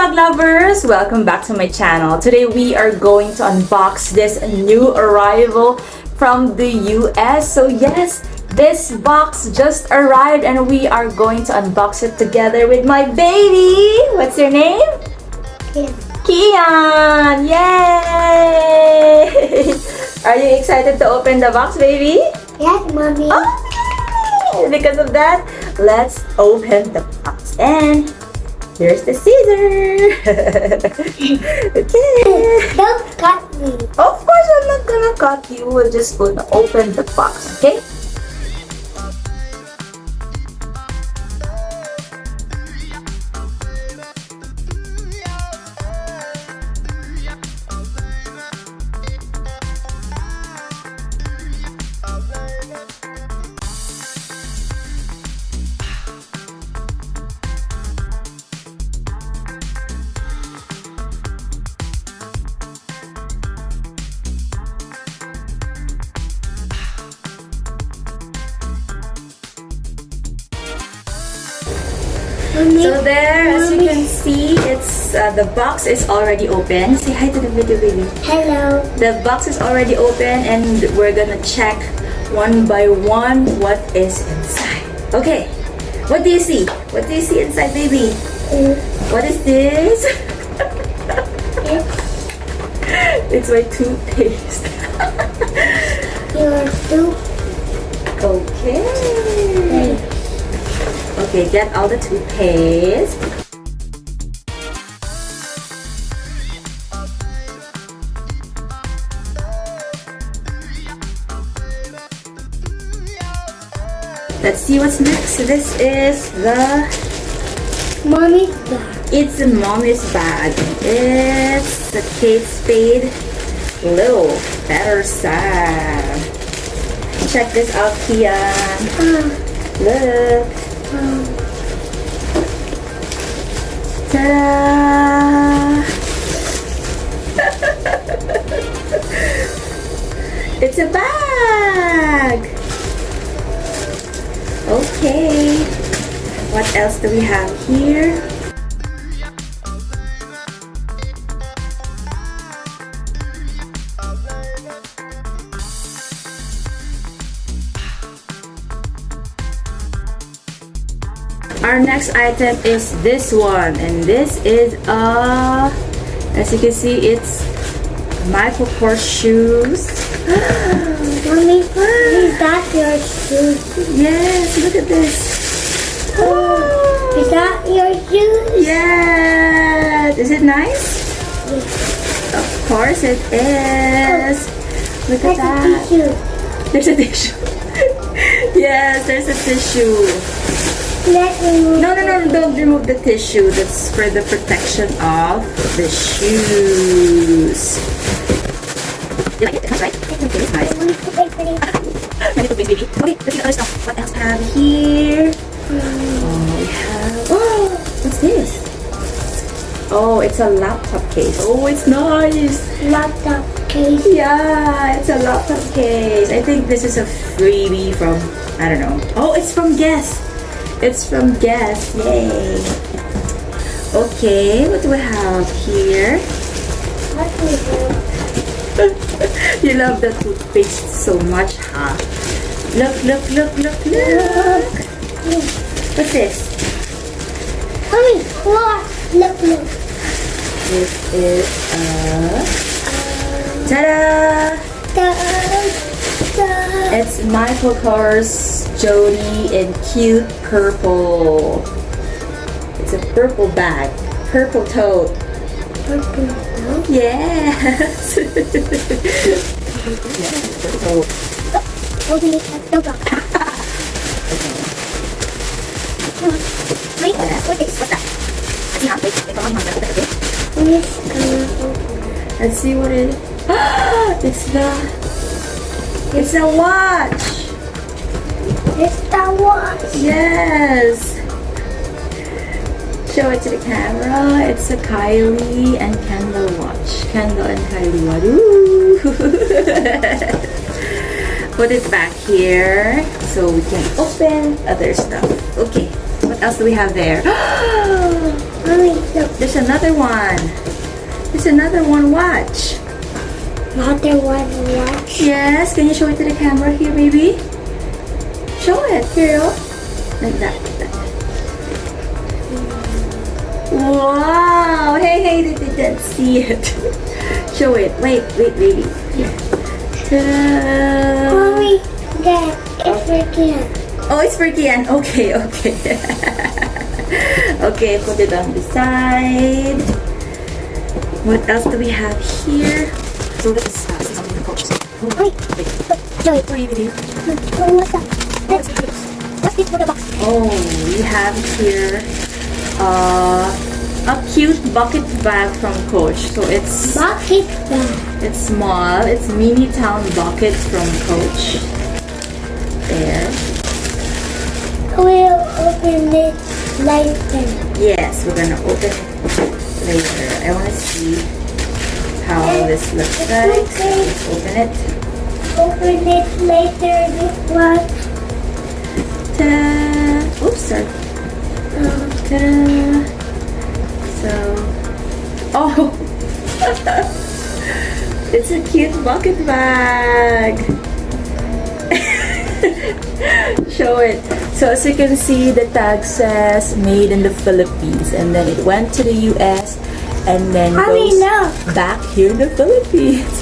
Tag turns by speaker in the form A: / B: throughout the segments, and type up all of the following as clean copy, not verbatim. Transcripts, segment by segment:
A: bag lovers! Welcome back to my channel. Today we are going to unbox this new arrival from the US. So yes, this box just arrived and we are going to unbox it together with my baby. What's your name?
B: Kian.
A: Kian! Yay! Are you excited to open the box, baby?
B: Yes, Mommy.
A: Oh, because of that, let's open the box. And here's the scissor. Okay.
B: Don't cut me.
A: Of course, I'm not gonna cut you. We're just gonna open the box, okay?
B: Mommy.
A: So there, as you can see, it's the box is already open. Say hi to the video, baby.
B: Hello.
A: The box is already open and we're gonna check one by one what is inside. Okay, what do you see? What do you see inside, baby? What is this? It's my toothpaste.
B: Your soup.
A: Okay. Okay, get all the toothpaste. Let's see what's next. This is the...
B: Mommy's bag.
A: It's a mommy's bag. It's the Kate Spade little better side. Check this out, Kian. Look. Ta-da! It's a bag! Okay. What else do we have here? Our next item is this one, and this is as you can see, it's Michael Kors shoes.
B: Mommy, is that your shoes?
A: Yes, look at this.
B: Is that your shoes?
A: Yes, is it nice?
B: Yes.
A: Of course it is. Look at
B: That's a
A: that.
B: tissue.
A: There's a tissue. Yes, there's a tissue.
B: Let me move.
A: No, don't remove the tissue. That's for the protection of the shoes. You like it? It's nice, right? It's nice.
B: I want to pay for it.
A: Ready to baby. Okay, let's get other stuff. What else we have here? Oh, we have... Oh, what's this? Oh, it's a laptop case. Oh, it's nice.
B: Laptop case.
A: Yeah, it's a laptop case. I think this is a freebie from... I don't know. Oh, it's from Guess. It's from Guess. Yay. Okay, what do we have here?
B: What is it?
A: You love the toothpaste so much, huh? Look. What's this?
B: Mommy, look.
A: This is ta-da! It's Michael Kors Jody in cute purple. It's a purple bag. Purple tote.
B: Purple.
A: Yes! Purple.
B: Holding it at the back. Wait, what is
A: What's that? Let's see what it is. It's a watch!
B: It's the watch.
A: Yes! Show it to the camera. It's a Kylie and Kendall watch. Kendall and Kylie watch. Ooh. Put it back here so we can open other stuff. Okay, what else do we have there?
B: Mommy, look.
A: There's another one. There's another one. Watch.
B: Another one. Watch.
A: Yes. Can you show it to the camera here, baby? Show it. Here, oh. Like that. Like that. Wow. Hey, they didn't see it. Show it. Wait, baby. Here. Ta-da.
B: Mommy, that is for Kian.
A: Oh, it's for Kian. Okay. Okay, put it on the side. What else do we have here? So this is something for Coach.
B: Wait, Joey.
A: For you, baby.
B: What's that? What's this for the box?
A: Oh, we have here a cute bucket bag from Coach. So it's
B: Bucket bag.
A: it's small. It's mini town buckets from Coach. There.
B: We'll open it later.
A: Yes, we're gonna open it later. I want to see how this looks like. So let's open it.
B: Open it later. This one.
A: Ta-da! Oops, sorry. Ta-da! So, oh, it's a cute bucket bag. Show it. So as you can see, the tag says made in the Philippines, and then it went to the US, and then
B: Mommy,
A: goes
B: no.
A: back here in the Philippines.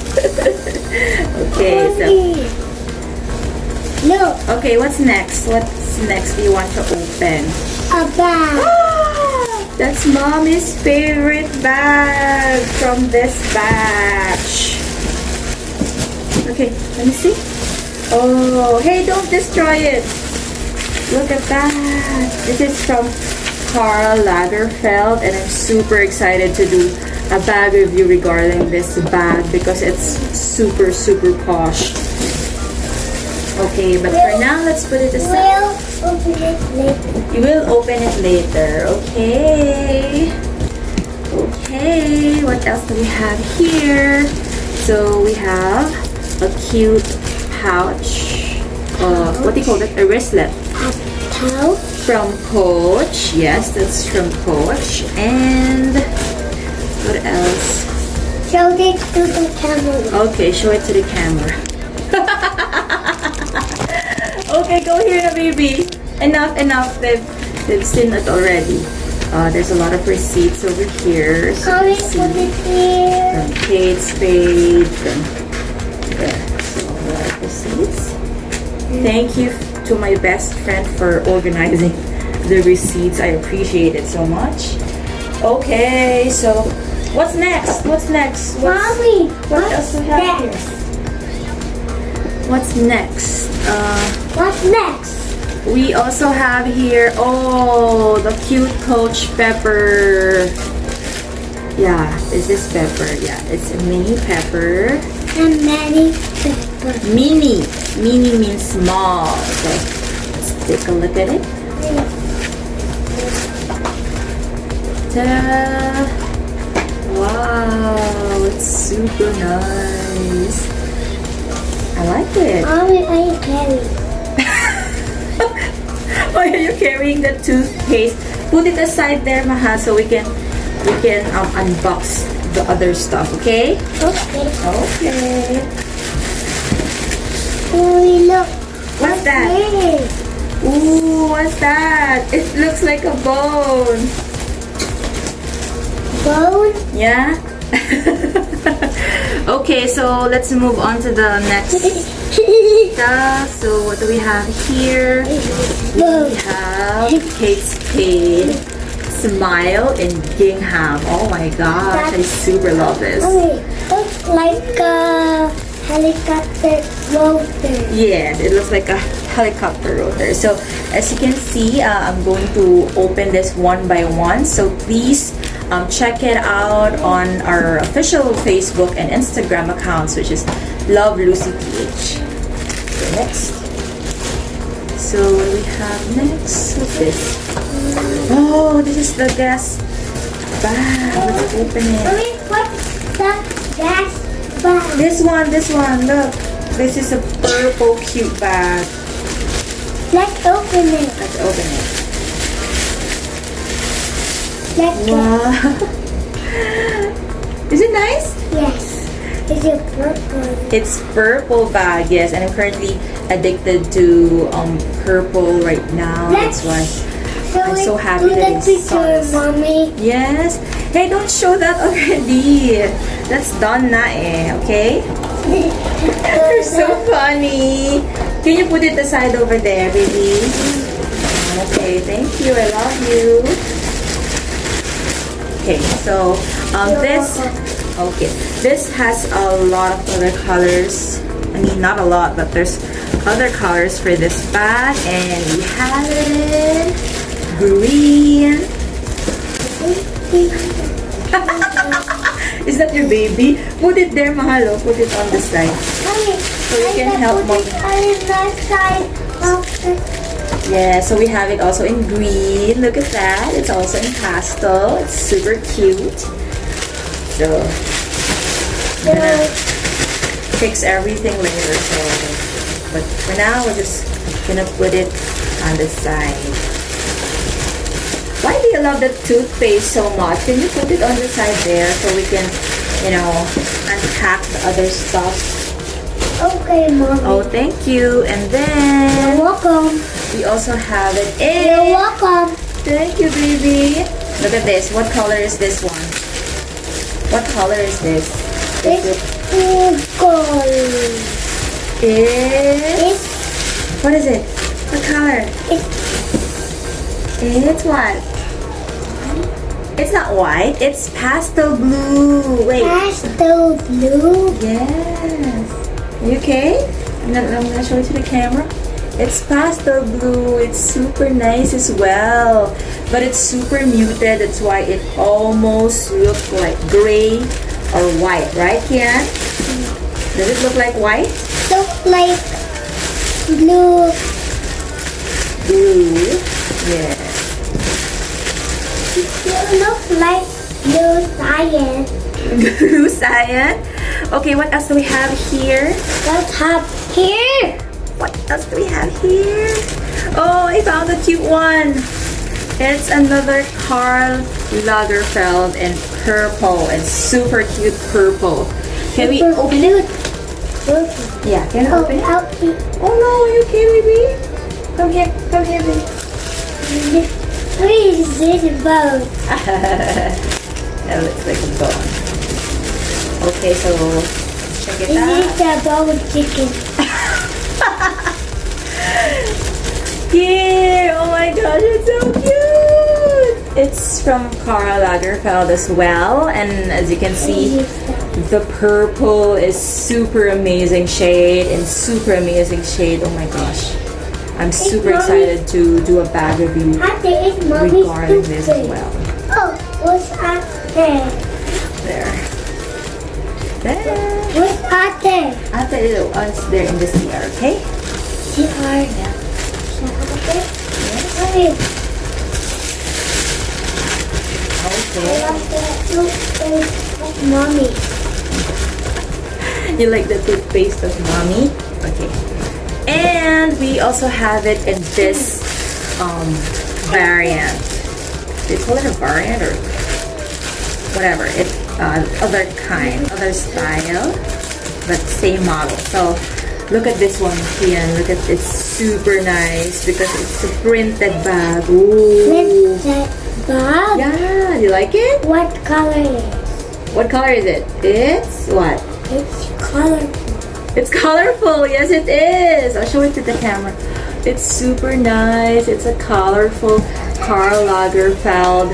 A: Okay, so
B: No,
A: okay, what's next? What's next do you want to open?
B: a bag.
A: That's Mommy's favorite bag from this batch. Okay, let me see. Oh, hey, don't destroy it. Look at that. This is from Karl Lagerfeld, and I'm super excited to do a bag review regarding this bag because it's super posh. Okay, but for now, let's put it aside.
B: We'll open it later.
A: You will open it later, okay? Okay, what else do we have here? So we have a cute pouch. What do you call that? A wristlet.
B: A towel.
A: From Coach. Yes, that's from Coach. And what else?
B: Show it to the camera.
A: Okay, show it to the camera. Okay, go here na, baby. Enough. They've seen it already. There's a lot of receipts over here. So
B: Mommy,
A: you can
B: put
A: see
B: it here.
A: from Kate, Spade, from there. So a lot of receipts. Thank you to my best friend for organizing the receipts. I appreciate it so much. Okay, so what's next?
B: Mommy,
A: What else do we have
B: next?
A: here? What's next?
B: What's next?
A: We also have here, oh, the cute Coach pepper. Yeah, is this pepper? Yeah, it's a mini pepper.
B: And many pepper.
A: Mini means small. So let's take a look at it. Ta-da! Wow, it's super nice. I like it.
B: Mommy, are you carrying?
A: Why are you carrying the toothpaste? Put it aside there, Maha, so we can unbox the other stuff, okay?
B: Okay.
A: Okay.
B: Mommy, look.
A: What's that?
B: Hey.
A: Ooh, what's that? It looks like a bone.
B: Bone.
A: Yeah? Okay, so let's move on to the next stuff. So what do we have here? We have Kate Spade, Smile, and Gingham. Oh my gosh, I super love this.
B: Mommy, looks like a helicopter rotor.
A: Yes, it looks like a helicopter rotor. So as you can see, I'm going to open this one by one. So please check it out on our official Facebook and Instagram accounts, which is Love Lucy PH. Okay, next. So what do we have next? What's this? Oh, this is the gas bag. Let's open it.
B: Mommy, what's the gas bag?
A: This one. Look, this is a purple cute bag.
B: Let's open it.
A: Let's open it. Wow. Is it nice?
B: Yes. It's a purple.
A: It's purple bag, yes, and I'm currently addicted to purple right now. That's why I'm so happy that it's
B: picture,
A: sauce.
B: Mommy.
A: Yes. Hey, don't show that already. That's done na eh, okay? You're so funny. Can you put it aside over there, baby? Okay, thank you. I love you. Okay, so this has a lot of other colors. I mean, not a lot, but there's other colors for this bag, and we have it green. Is that your baby? Put it there, Mahalo. Put it on the side. So you can help Mom. Yeah, so we have it also in green. Look at that. It's also in pastel. It's super cute. So I'm gonna fix everything later. So, but for now, we're just gonna put it on the side. Why do you love the toothpaste so much? Can you put it on the side there so we can, you know, unpack the other stuff?
B: Okay, Mommy.
A: Oh, thank you. And then
B: You're welcome.
A: we also have it in.
B: You're welcome.
A: Thank you, baby. Look at this. What color is this one? What color is this?
B: It's purple.
A: It's what is it? What color? It's what? It's not white. It's pastel blue. Wait.
B: Pastel blue.
A: Yes. Are you okay? I'm gonna show it to the camera. It's pastel blue. It's super nice as well, but it's super muted. That's why it almost looks like gray or white, right, Kian? Does it look like white?
B: Looks like blue.
A: Blue. Yeah.
B: It looks like blue cyan.
A: Blue cyan. Okay, what else do we have here?
B: Let's have here.
A: What else do we have here? Oh, I found a cute one. It's another Karl Lagerfeld in purple and super cute purple. Can we open it?
B: Purple.
A: Yeah, can I open it? Oh no, are you okay, baby? Come here, baby.
B: What is this about?
A: That looks like a bone. Okay, so check it out.
B: This is about chicken.
A: Here! Oh my gosh, it's so cute! It's from Karl Lagerfeld as well, and as you can see, the purple is super amazing shade and super amazing shade. Oh my gosh. I'm super excited to do a bag review regarding this as well.
B: Oh, what's up there?
A: There. There.
B: What's up there?
A: After it was there in the CR, okay?
B: CR.
A: Yeah.
B: Okay.
A: Okay.
B: Mommy.
A: You like the toothpaste of Mommy? Okay. And we also have it in this variant. Do you call it a variant or whatever? It's other kind, other style, but same model. So look at this one, Kian. Look at it's super nice because it's a printed bag. Ooh.
B: Printed bag?
A: Yeah, you like it?
B: What color is it?
A: What color is it? It's what?
B: It's colorful.
A: It's colorful. Yes, it is. I'll show it to the camera. It's super nice. It's a colorful Karl Lagerfeld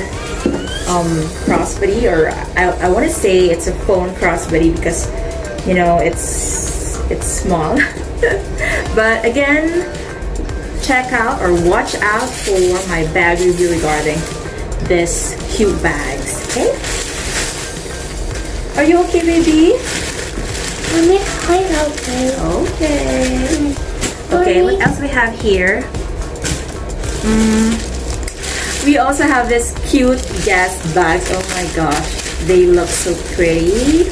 A: crossbody, or I want to say it's a phone crossbody because you know it's small. But again, check out or watch out for my bag review regarding this cute bags. Okay? Are you okay, baby?
B: I'm quite okay.
A: Okay. Okay, what else we have here? We also have this cute guest bags. Oh my gosh, they look so pretty.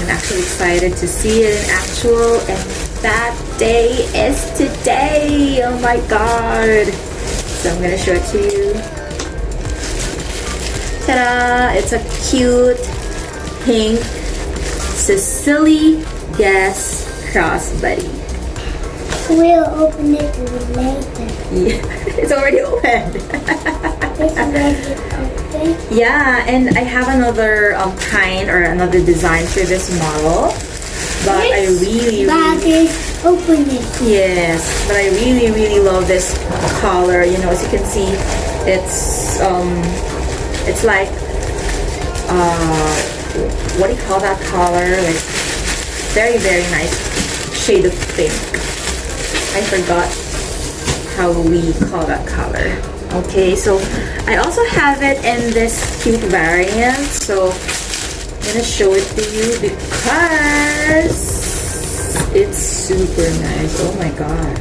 A: I'm actually excited to see it in actual, and that day is today. Oh my god. So I'm gonna show it to you. Ta-da! It's a cute pink Sicily Guess Crossbody.
B: We'll open it later.
A: Yeah, it's already opened.
B: It's already open.
A: Yeah, and I have another kind or another design for this model. But I really
B: is opening.
A: yes, but I really love this color. You know, as you can see, it's like what do you call that color? Like very nice shade of pink. I forgot how we call that color. Okay, so I also have it in this cute variant. So I'm gonna show it to you because it's super nice. Oh my god.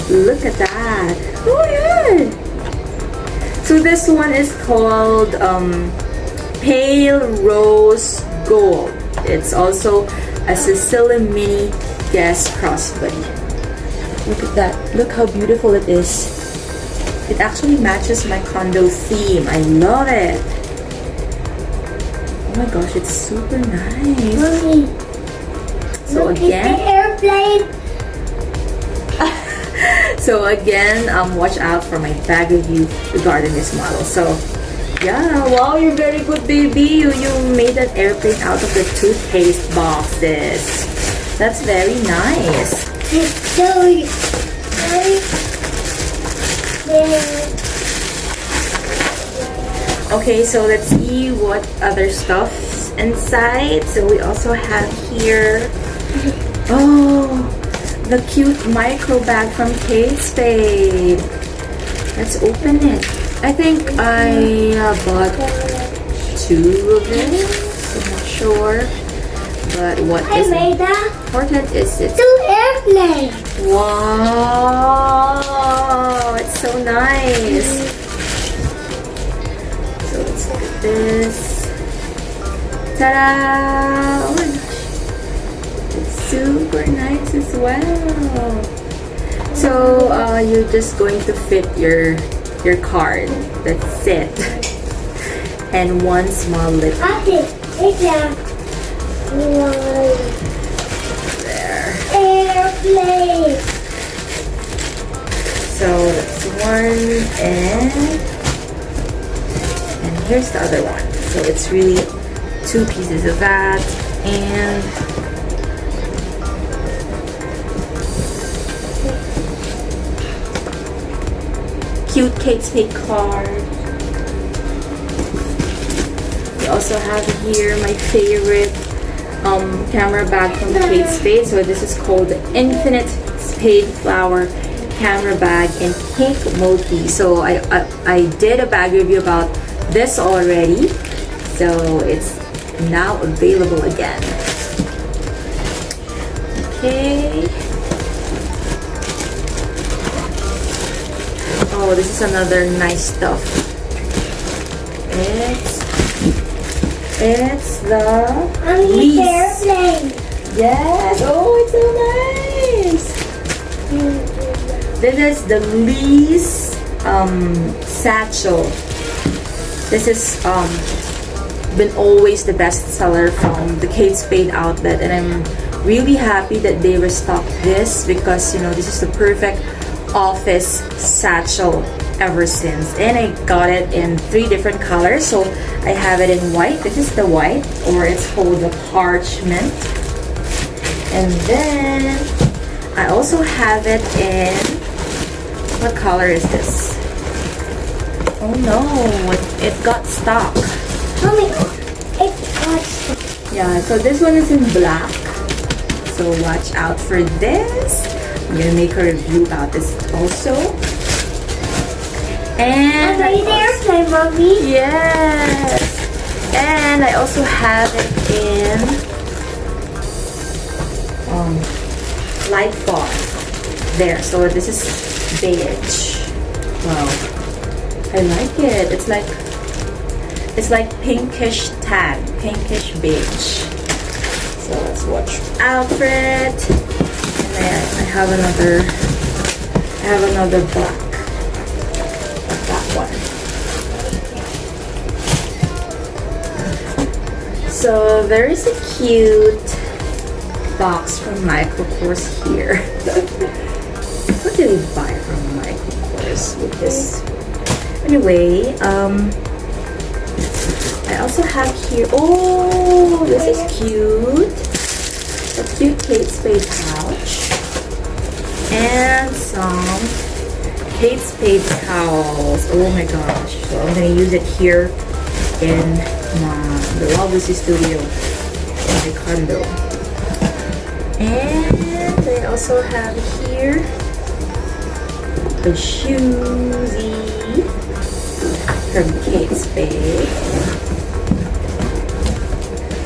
A: Look at that. Oh my god. So this one is called Pale Rose Gold. It's also a Sicilian mini Guess Crossbody. Look at that. Look how beautiful it is. It actually matches my condo theme. I love it. Oh my gosh, it's super nice.
B: Mommy,
A: So
B: look
A: again,
B: at the airplane.
A: so again, watch out for my bag review regarding this model. So yeah, wow, you're very good, baby. You made an airplane out of the toothpaste boxes. That's very nice.
B: So,
A: Okay, so let's see what other stuff's inside. So we also have here, oh, the cute micro bag from Spade. Let's open it. I think I bought 2 of this. I'm not sure, but what
B: I
A: is
B: made that.
A: important is it?
B: 2 airplanes.
A: Wow, it's so nice. So let's look at this. Ta-da! Oh my gosh. It's super nice as well. So you're just going to fit your card. That's it. And one small lip.
B: Okay, it's a
A: There.
B: airplane.
A: So that's one, and here's the other one. So it's really 2 pieces of that, and cute Kate Spade card. We also have here my favorite camera bag from Kate Spade. So this is called the Infinite Spade Flower Camera Bag in Pink Multi. So I did a bag review about this already. So it's now available again. Okay. Oh, this is another nice stuff. It's the
B: Mommy,
A: lease.
B: airplane.
A: Yes. Oh, it's so nice. This is the lease satchel. This is been always the best seller from the Kate Spade outlet, and I'm really happy that they restocked this because, you know, this is the perfect office satchel ever since. And I got it in 3 different colors. So I have it in white. This is the white, or it's called the parchment. And then I also have it in, what color is this? Oh no, it got stuck.
B: Mommy, it's awesome.
A: Yeah, so this one is in black. So watch out for this. I'm gonna make a review about this also. And
B: I made the airplane, Mommy.
A: yes, and I also have it in light fawn. There, so this is beige. Wow, I like it. It's like pinkish tan, pinkish beige. So let's watch out for it. And then I have another black. one. So there is a cute box from Michael Kors here. What did we buy from Michael Kors with this? Anyway, I also have here, oh, this is cute. A cute Kate Spade pouch. And some Kate Spade towels. Oh my gosh. So I'm gonna use it here in the Lovelacy studio in my condo. And I also have here a shoesy from Kate Spade.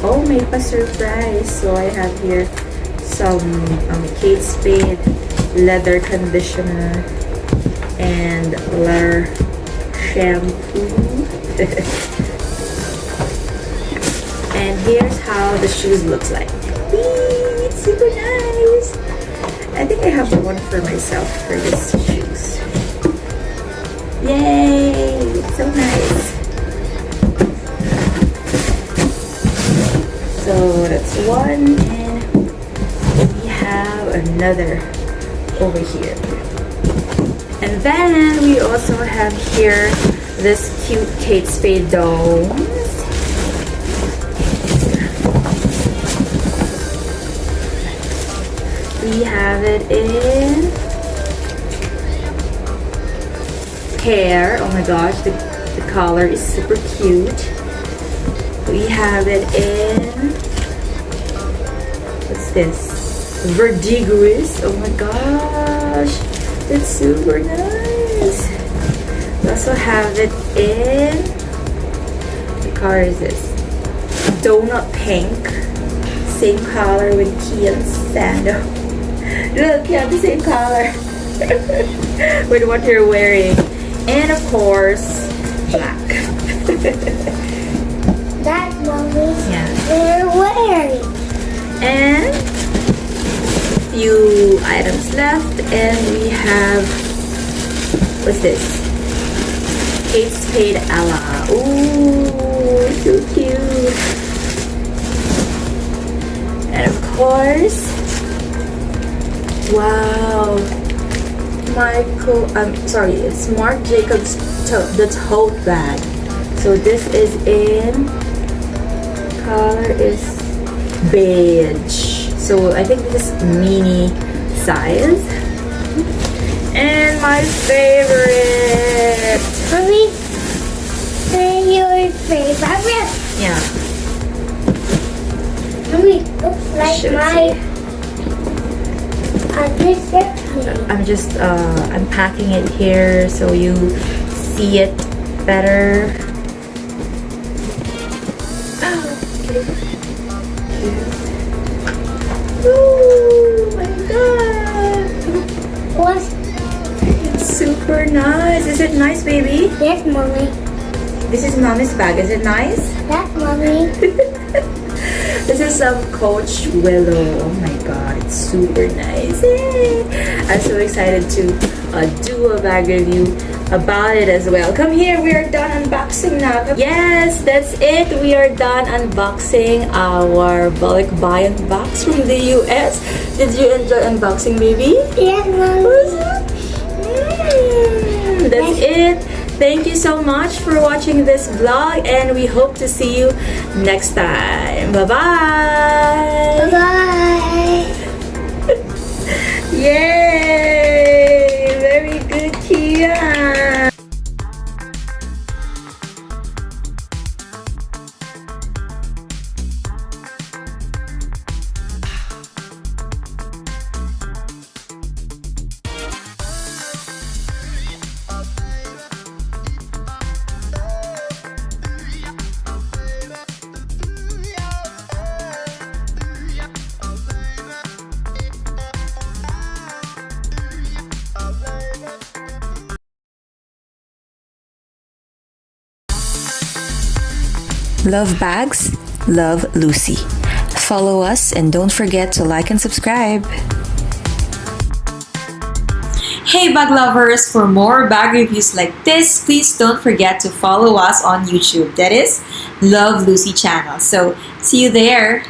A: Oh, may pa-surprise. So I have here some Kate Spade leather conditioner and leather shampoo. And here's how the shoes looks like. Whee, it's super nice. I think I have one for myself for these shoes. Yay, it's so nice. So that's one, and we have another over here. And then we also have here this cute Kate Spade domes. We have it in pear. Oh my gosh, the color is super cute. We have it in, what's this? Verdigris. Oh my gosh, it's super nice. We also have it in, what color is this? Donut pink. Same color with Kian's sandal. Look, you have the same color with what you're wearing. And of course, black.
B: That mommy's
A: Yeah.
B: we're wearing.
A: And a few items left, and we have, what's this? Kate Spade Ella. Ooh, so cute. And of course, wow, it's Marc Jacobs the tote bag. So this is in, color is beige. So I think this is mini size. And my favorite.
B: Mommy, say your favorite.
A: Yeah.
B: Mommy, looks like
A: Should
B: my
A: see.
B: this is
A: I'm just unpacking it here so you see it better. Oh my god!
B: What's
A: It's super nice. Is it nice, baby?
B: yes, mommy?
A: This is mommy's bag. Is it nice?
B: That mommy.
A: This is some Coach Willow. Oh my god, it's super nice. Yay. I'm so excited to do a bag review about it as well. Come here, we are done unboxing now. Yes, that's it. We are done unboxing our bulk buy box from the US. Did you enjoy unboxing, baby?
B: Yes, mommy.
A: That's it. Thank you so much for watching this vlog, and we hope to see you next time. Bye-bye.
B: Bye.
A: Yay! Very good, Kia.
C: Love bags? Love Lucy. Follow us and don't forget to like and subscribe.
D: Hey bag lovers, for more bag reviews like this, please don't forget to follow us on YouTube. That is Love Lucy channel. So see you there.